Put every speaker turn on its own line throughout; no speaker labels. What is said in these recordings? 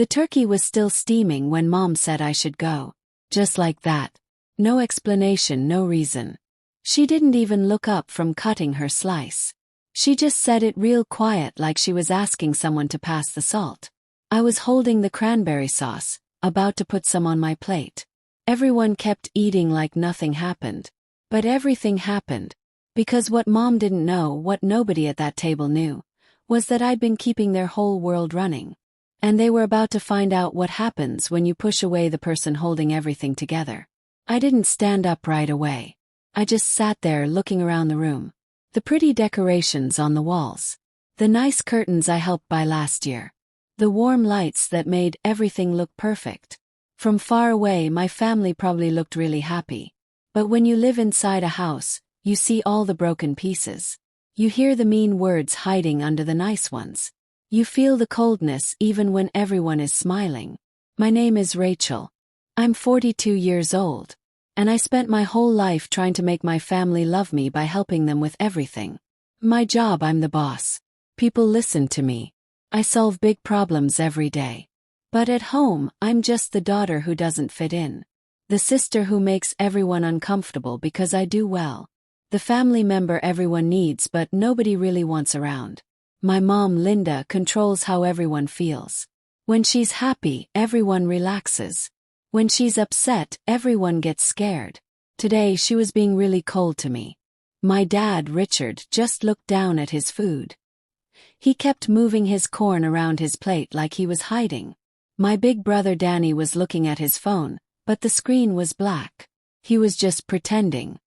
The turkey was still steaming when Mom said I should go. Just like that. No explanation, no reason. She didn't even look up from cutting her slice. She just said it real quiet, like she was asking someone to pass the salt. I was holding the cranberry sauce, about to put some on my plate. Everyone kept eating like nothing happened. But everything happened. Because what Mom didn't know, what nobody at that table knew, was that I'd been keeping their whole world running. And they were about to find out what happens when you push away the person holding everything together. I didn't stand up right away. I just sat there looking around the room. The pretty decorations on the walls. The nice curtains I helped buy last year. The warm lights that made everything look perfect. From far away, my family probably looked really happy. But when you live inside a house, you see all the broken pieces. You hear the mean words hiding under the nice ones. You feel the coldness even when everyone is smiling. My name is Rachel. I'm 42 years old. And I spent my whole life trying to make my family love me by helping them with everything. My job, I'm the boss. People listen to me. I solve big problems every day. But at home, I'm just the daughter who doesn't fit in. The sister who makes everyone uncomfortable because I do well. The family member everyone needs but nobody really wants around. My mom, Linda, controls how everyone feels. When she's happy, everyone relaxes. When she's upset, everyone gets scared. Today she was being really cold to me. My dad, Richard, just looked down at his food. He kept moving his corn around his plate like he was hiding. My big brother Danny was looking at his phone, but the screen was black. He was just pretending.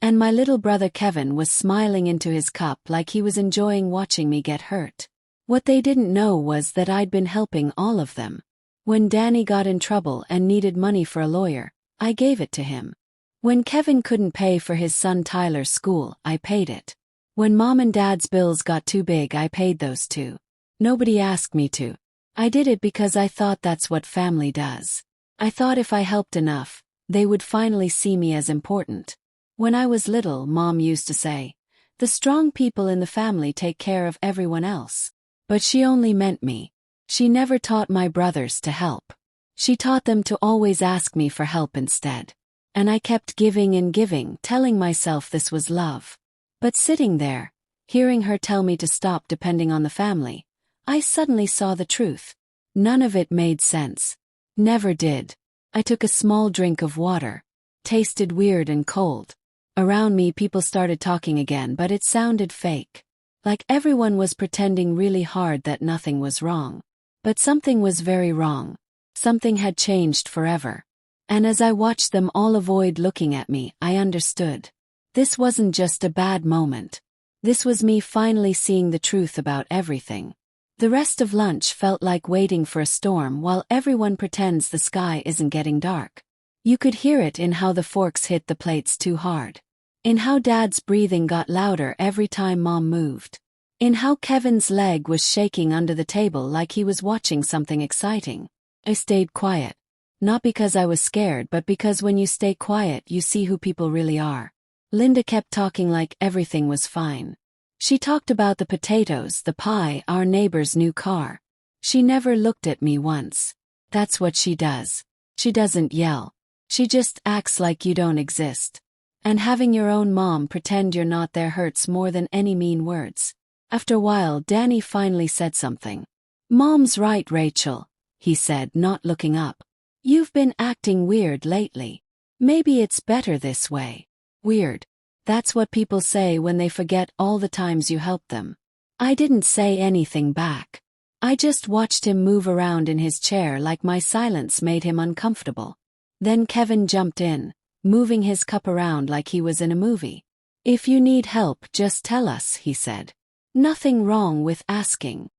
And my little brother Kevin was smiling into his cup like he was enjoying watching me get hurt. What they didn't know was that I'd been helping all of them. When Danny got in trouble and needed money for a lawyer, I gave it to him. When Kevin couldn't pay for his son Tyler's school, I paid it. When Mom and Dad's bills got too big, I paid those too. Nobody asked me to. I did it because I thought that's what family does. I thought if I helped enough, they would finally see me as important. When I was little, Mom used to say, "The strong people in the family take care of everyone else." But she only meant me. She never taught my brothers to help. She taught them to always ask me for help instead. And I kept giving and giving, telling myself this was love. But sitting there, hearing her tell me to stop depending on the family, I suddenly saw the truth. None of it made sense. Never did. I took a small drink of water. Tasted weird and cold. Around me people started talking again, but it sounded fake. Like everyone was pretending really hard that nothing was wrong. But something was very wrong. Something had changed forever. And as I watched them all avoid looking at me, I understood. This wasn't just a bad moment. This was me finally seeing the truth about everything. The rest of lunch felt like waiting for a storm while everyone pretends the sky isn't getting dark. You could hear it in how the forks hit the plates too hard. In how Dad's breathing got louder every time Mom moved. In how Kevin's leg was shaking under the table like he was watching something exciting. I stayed quiet. Not because I was scared, but because when you stay quiet you see who people really are. Linda kept talking like everything was fine. She talked about the potatoes, the pie, our neighbor's new car. She never looked at me once. That's what she does. She doesn't yell. She just acts like you don't exist. And having your own mom pretend you're not there hurts more than any mean words. After a while, Danny finally said something. "Mom's right, Rachel," he said, not looking up. "You've been acting weird lately. Maybe it's better this way." Weird. That's what people say when they forget all the times you helped them. I didn't say anything back. I just watched him move around in his chair like my silence made him uncomfortable. Then Kevin jumped in, moving his cup around like he was in a movie. "If you need help, just tell us," he said. Nothing wrong with asking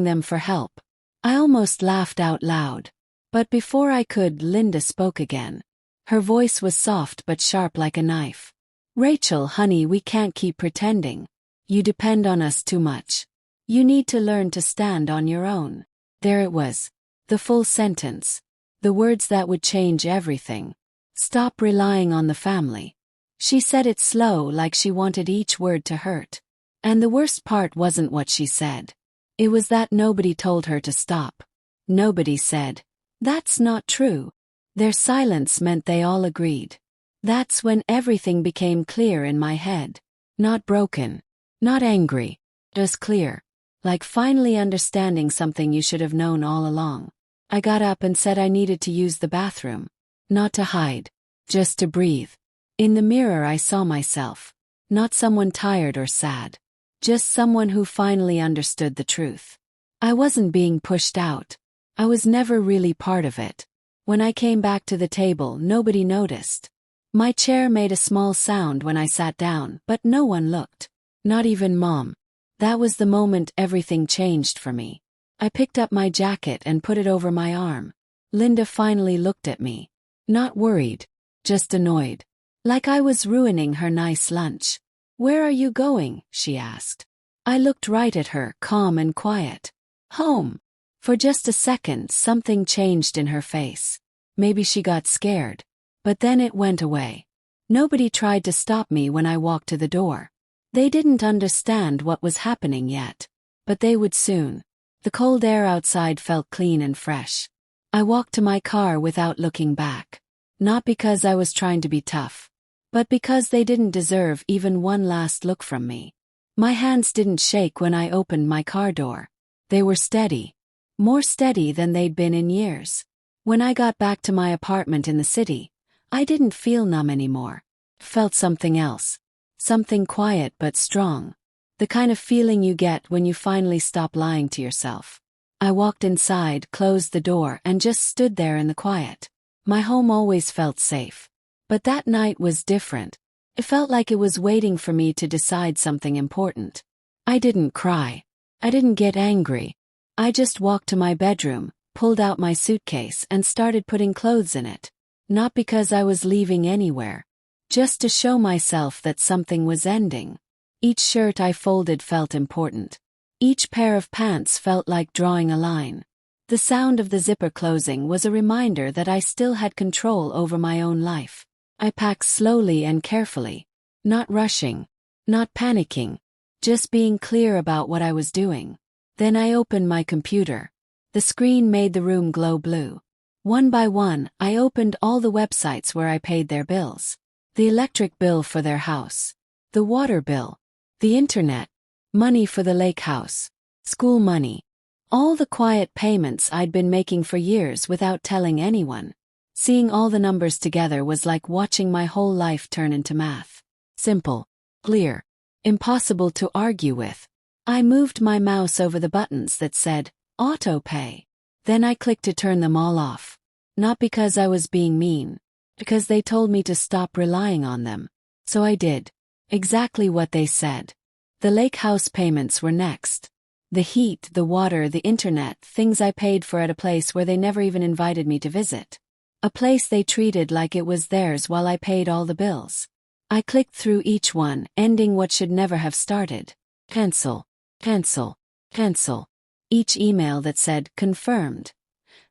them for help. I almost laughed out loud. But before I could, Linda spoke again. Her voice was soft but sharp like a knife. "Rachel, honey, we can't keep pretending. You depend on us too much. You need to learn to stand on your own." There it was. The full sentence. The words that would change everything. Stop relying on the family. She said it slow, like she wanted each word to hurt. And the worst part wasn't what she said. It was that nobody told her to stop. Nobody said, "That's not true." Their silence meant they all agreed. That's when everything became clear in my head. Not broken. Not angry. Just clear. Like finally understanding something you should have known all along. I got up and said I needed to use the bathroom. Not to hide. Just to breathe. In the mirror I saw myself. Not someone tired or sad. Just someone who finally understood the truth. I wasn't being pushed out. I was never really part of it. When I came back to the table, nobody noticed. My chair made a small sound when I sat down, but no one looked. Not even Mom. That was the moment everything changed for me. I picked up my jacket and put it over my arm. Linda finally looked at me. Not worried. Just annoyed. Like I was ruining her nice lunch. "Where are you going?" she asked. I looked right at her, calm and quiet. "Home." For just a second, something changed in her face. Maybe she got scared. But then it went away. Nobody tried to stop me when I walked to the door. They didn't understand what was happening yet. But they would soon. The cold air outside felt clean and fresh. I walked to my car without looking back. Not because I was trying to be tough. But because they didn't deserve even one last look from me. My hands didn't shake when I opened my car door. They were steady. More steady than they'd been in years. When I got back to my apartment in the city, I didn't feel numb anymore. Felt something else. Something quiet but strong. The kind of feeling you get when you finally stop lying to yourself. I walked inside, closed the door, and just stood there in the quiet. My home always felt safe. But that night was different. It felt like it was waiting for me to decide something important. I didn't cry. I didn't get angry. I just walked to my bedroom, pulled out my suitcase, and started putting clothes in it. Not because I was leaving anywhere. Just to show myself that something was ending. Each shirt I folded felt important. Each pair of pants felt like drawing a line. The sound of the zipper closing was a reminder that I still had control over my own life. I packed slowly and carefully. Not rushing. Not panicking. Just being clear about what I was doing. Then I opened my computer. The screen made the room glow blue. One by one, I opened all the websites where I paid their bills. The electric bill for their house. The water bill. The internet. Money for the lake house. School money. All the quiet payments I'd been making for years without telling anyone. Seeing all the numbers together was like watching my whole life turn into math. Simple. Clear. Impossible to argue with. I moved my mouse over the buttons that said, Auto Pay. Then I clicked to turn them all off. Not because I was being mean. Because they told me to stop relying on them. So I did. Exactly what they said. The lake house payments were next. The heat, the water, the internet, things I paid for at a place where they never even invited me to visit. A place they treated like it was theirs while I paid all the bills. I clicked through each one, ending what should never have started. Cancel. Cancel. Cancel. Each email that said, confirmed.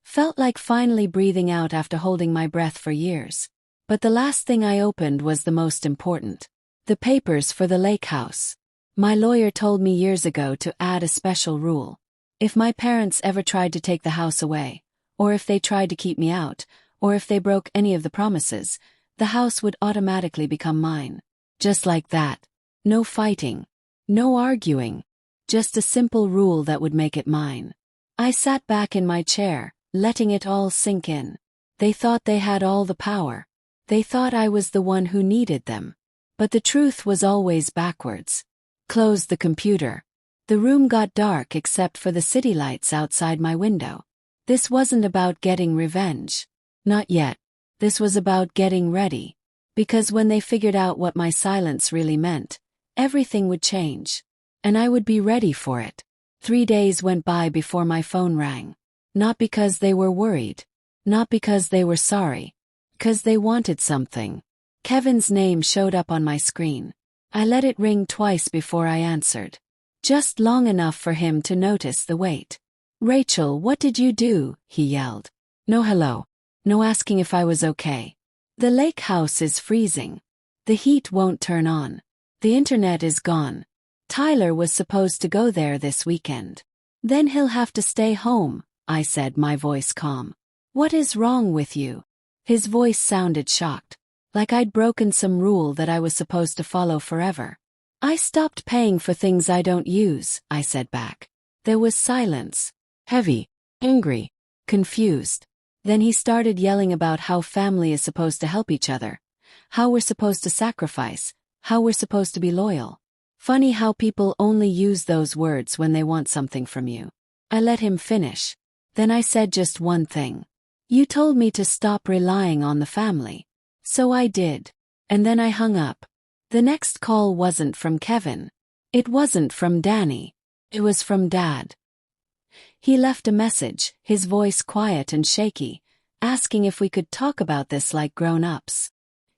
Felt like finally breathing out after holding my breath for years. But the last thing I opened was the most important. The papers for the lake house. My lawyer told me years ago to add a special rule. If my parents ever tried to take the house away, or if they tried to keep me out, or if they broke any of the promises, the house would automatically become mine. Just like that. No fighting. No arguing. Just a simple rule that would make it mine. I sat back in my chair, letting it all sink in. They thought they had all the power. They thought I was the one who needed them. But the truth was always backwards. Closed the computer. The room got dark except for the city lights outside my window. This wasn't about getting revenge. Not yet. This was about getting ready. Because when they figured out what my silence really meant, everything would change. And I would be ready for it. 3 days went by before my phone rang. Not because they were worried. Not because they were sorry. Because they wanted something. Kevin's name showed up on my screen. I let it ring twice before I answered. Just long enough for him to notice the wait. Rachel, what did you do? He yelled. No hello. No asking if I was okay. The lake house is freezing. The heat won't turn on. The internet is gone. Tyler was supposed to go there this weekend. Then he'll have to stay home. I said, my voice calm. What is wrong with you? His voice sounded shocked, like I'd broken some rule that I was supposed to follow forever. I stopped paying for things I don't use, I said back. There was silence. Heavy, angry, confused. Then he started yelling about how family is supposed to help each other, how we're supposed to sacrifice, how we're supposed to be loyal. Funny how people only use those words when they want something from you. I let him finish. Then I said just one thing. You told me to stop relying on the family. So I did. And then I hung up. The next call wasn't from Kevin. It wasn't from Danny. It was from Dad. He left a message, his voice quiet and shaky, asking if we could talk about this like grown-ups.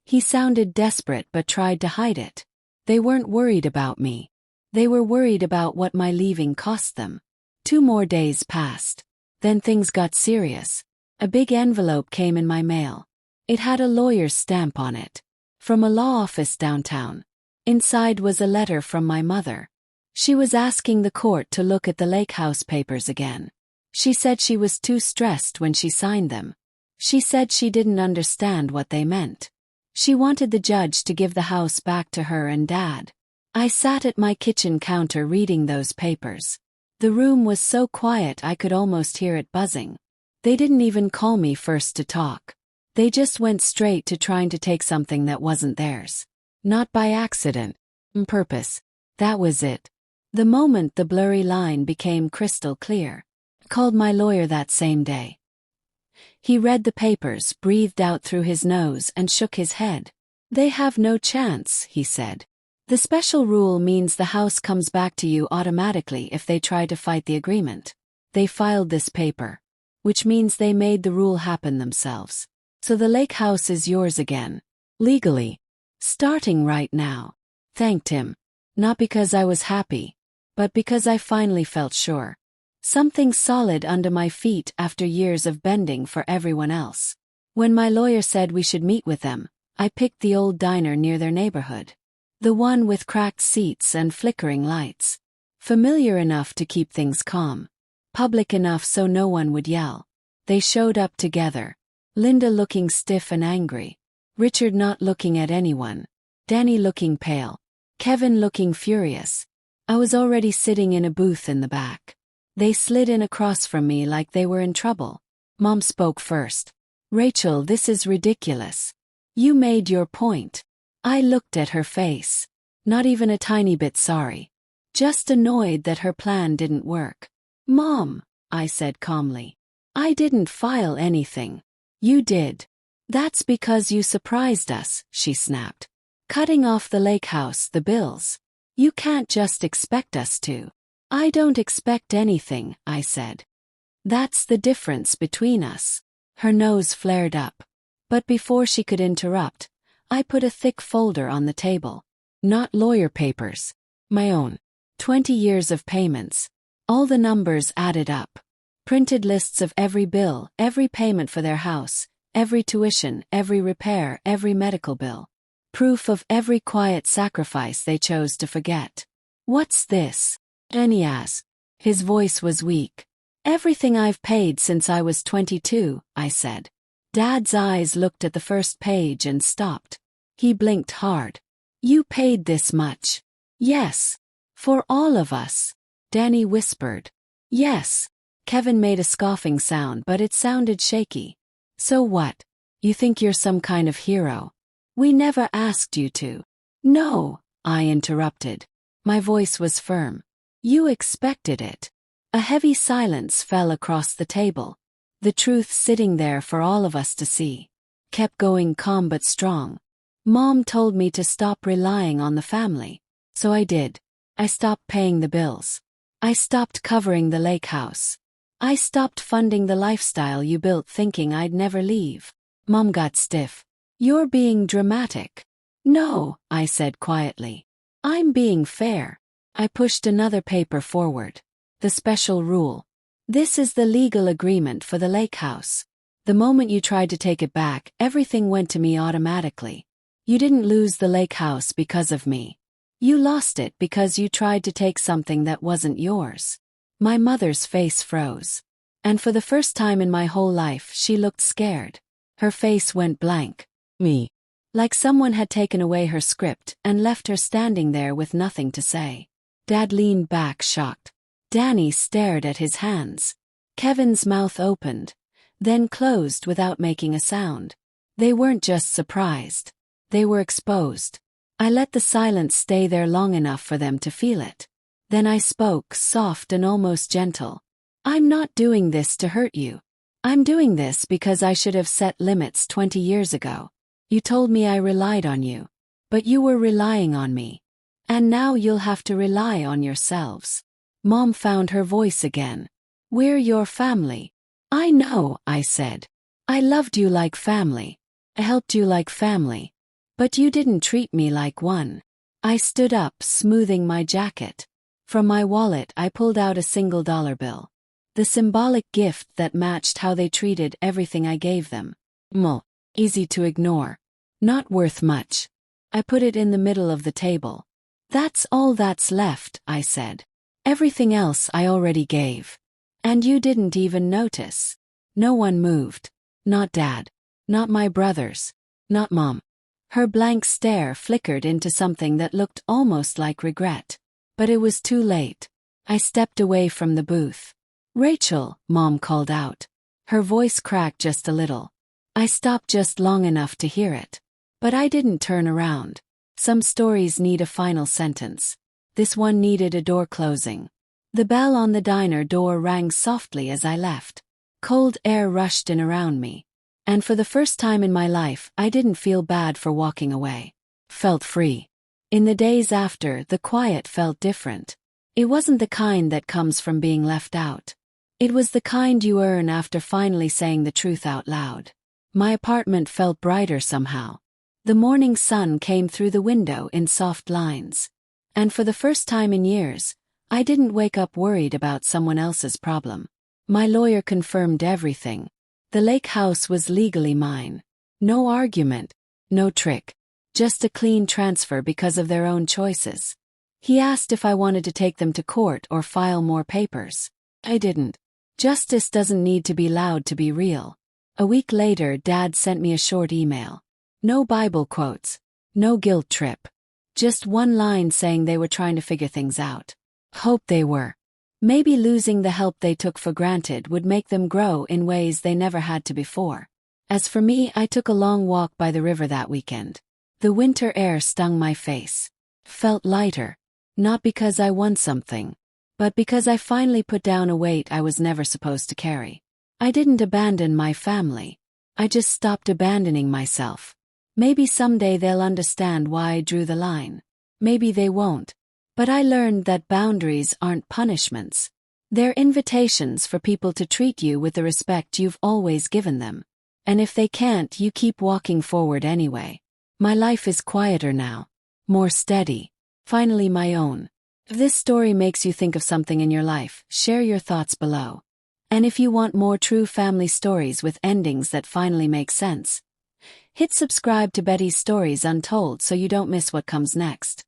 He sounded desperate but tried to hide it. They weren't worried about me. They were worried about what my leaving cost them. 2 more days passed. Then things got serious. A big envelope came in my mail. It had a lawyer's stamp on it. From a law office downtown. Inside was a letter from my mother. She was asking the court to look at the Lake House papers again. She said she was too stressed when she signed them. She said she didn't understand what they meant. She wanted the judge to give the house back to her and Dad. I sat at my kitchen counter reading those papers. The room was so quiet I could almost hear it buzzing. They didn't even call me first to talk. They just went straight to trying to take something that wasn't theirs. Not by accident. On purpose. That was it. The moment the blurry line became crystal clear. I called my lawyer that same day. He read the papers, breathed out through his nose and shook his head. They have no chance, he said. The special rule means the house comes back to you automatically if they try to fight the agreement. They filed this paper. Which means they made the rule happen themselves. So the lake house is yours again. Legally. Starting right now. Thanked him. Not because I was happy, but because I finally felt sure. Something solid under my feet after years of bending for everyone else. When my lawyer said we should meet with them, I picked the old diner near their neighborhood. The one with cracked seats and flickering lights. Familiar enough to keep things calm. Public enough so no one would yell. They showed up together. Linda looking stiff and angry. Richard not looking at anyone. Danny looking pale. Kevin looking furious. I was already sitting in a booth in the back. They slid in across from me like they were in trouble. Mom spoke first. Rachel, this is ridiculous. You made your point. I looked at her face. Not even a tiny bit sorry. Just annoyed that her plan didn't work. Mom, I said calmly. I didn't file anything. You did. That's because you surprised us, she snapped. Cutting off the lake house, the bills. You can't just expect us to. I don't expect anything, I said. That's the difference between us. Her nose flared up. But before she could interrupt, I put a thick folder on the table. Not lawyer papers. My own. 20 years of payments. All the numbers added up. Printed lists of every bill, every payment for their house, every tuition, every repair, every medical bill. Proof of every quiet sacrifice they chose to forget. What's this? Danny asked. His voice was weak. Everything I've paid since I was 22, I said. Dad's eyes looked at the first page and stopped. He blinked hard. You paid this much? Yes. For all of us. Danny whispered. Yes. Kevin made a scoffing sound, but it sounded shaky. So what? You think you're some kind of hero? We never asked you to. No, I interrupted. My voice was firm. You expected it. A heavy silence fell across the table. The truth sitting there for all of us to see. Kept going calm but strong. Mom told me to stop relying on the family. So I did. I stopped paying the bills. I stopped covering the lake house. I stopped funding the lifestyle you built thinking I'd never leave. Mom got stiff. You're being dramatic. No, I said quietly. I'm being fair. I pushed another paper forward. The special rule. This is the legal agreement for the lake house. The moment you tried to take it back, everything went to me automatically. You didn't lose the lake house because of me. You lost it because you tried to take something that wasn't yours. My mother's face froze. And for the first time in my whole life, she looked scared. Her face went blank. Me. Like someone had taken away her script and left her standing there with nothing to say. Dad leaned back, shocked. Danny stared at his hands. Kevin's mouth opened, then closed without making a sound. They weren't just surprised. They were exposed. I let the silence stay there long enough for them to feel it. Then I spoke, soft and almost gentle. I'm not doing this to hurt you. I'm doing this because I should have set limits 20 years ago. You told me I relied on you. But you were relying on me. And now you'll have to rely on yourselves. Mom found her voice again. We're your family. I know, I said. I loved you like family. I helped you like family. But you didn't treat me like one. I stood up, smoothing my jacket. From my wallet I pulled out a $1 bill. The symbolic gift that matched how they treated everything I gave them. Easy to ignore. Not worth much. I put it in the middle of the table. That's all that's left, I said. Everything else I already gave. And you didn't even notice. No one moved. Not Dad. Not my brothers. Not Mom. Her blank stare flickered into something that looked almost like regret. But it was too late. I stepped away from the booth. Rachel, Mom called out. Her voice cracked just a little. I stopped just long enough to hear it. But I didn't turn around. Some stories need a final sentence. This one needed a door closing. The bell on the diner door rang softly as I left. Cold air rushed in around me. And for the first time in my life, I didn't feel bad for walking away. Felt free. In the days after, the quiet felt different. It wasn't the kind that comes from being left out. It was the kind you earn after finally saying the truth out loud. My apartment felt brighter somehow. The morning sun came through the window in soft lines. And for the first time in years, I didn't wake up worried about someone else's problem. My lawyer confirmed everything. The lake house was legally mine. No argument, no trick. Just a clean transfer because of their own choices. He asked if I wanted to take them to court or file more papers. I didn't. Justice doesn't need to be loud to be real. A week later, Dad sent me a short email. No Bible quotes. No guilt trip. Just one line saying they were trying to figure things out. Hope they were. Maybe losing the help they took for granted would make them grow in ways they never had to before. As for me, I took a long walk by the river that weekend. The winter air stung my face. Felt lighter. Not because I won something, but because I finally put down a weight I was never supposed to carry. I didn't abandon my family. I just stopped abandoning myself. Maybe someday they'll understand why I drew the line. Maybe they won't. But I learned that boundaries aren't punishments. They're invitations for people to treat you with the respect you've always given them. And if they can't, you keep walking forward anyway. My life is quieter now. More steady. Finally my own. If this story makes you think of something in your life, share your thoughts below. And if you want more true family stories with endings that finally make sense, hit subscribe to Betty's Stories Untold so you don't miss what comes next.